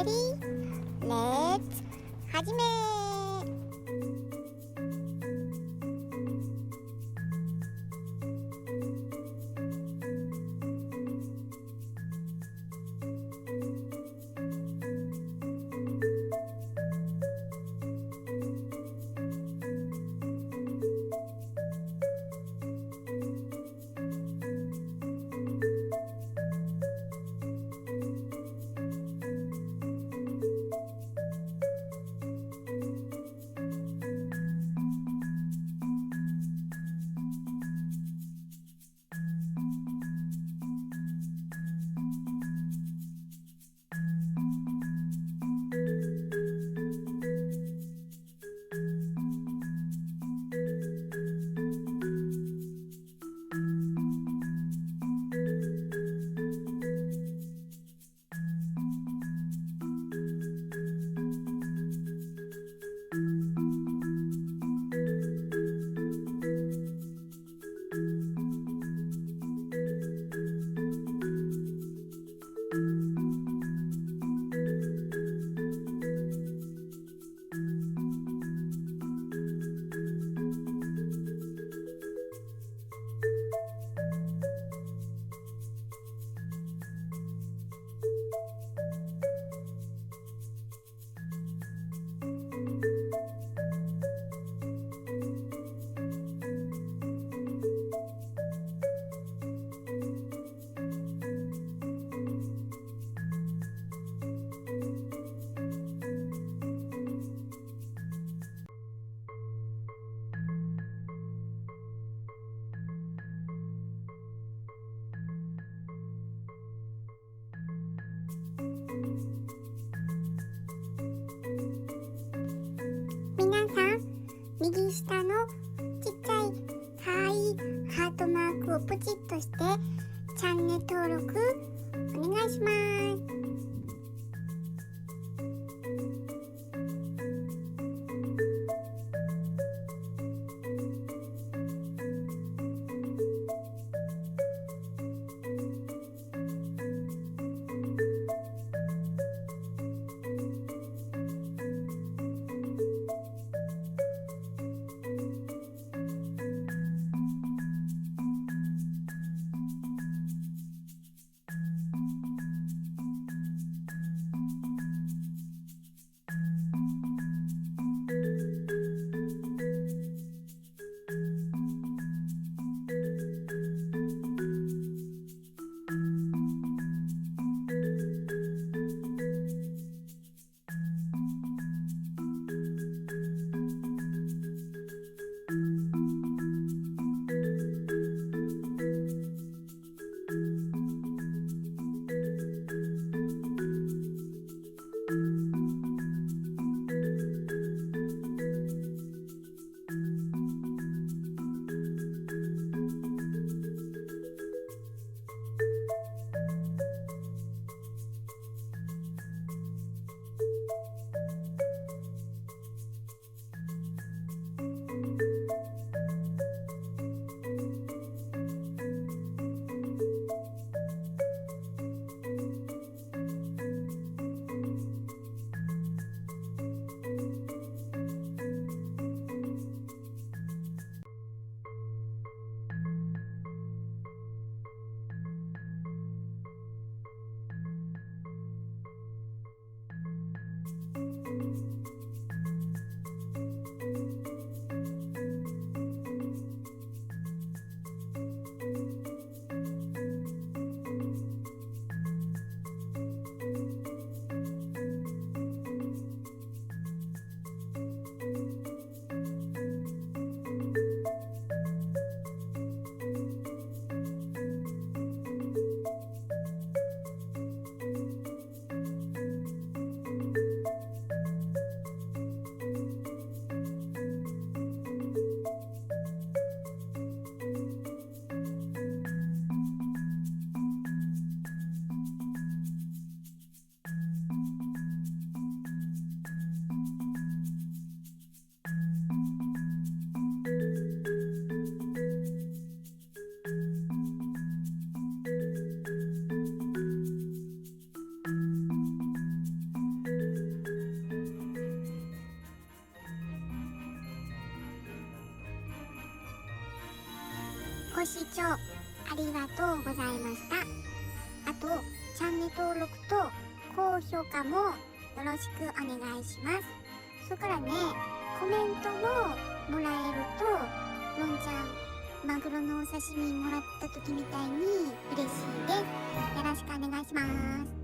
ディレッツ始め。皆さん、右下のちっちゃいかわいいハートマークをポチッとしてチャンネル登録お願いします。視聴ありがとうございました。あとチャンネル登録と高評価もよろしくお願いします。それからね、コメントももらえるとロンちゃんマグロのお刺身もらった時みたいに嬉しいです。よろしくお願いします。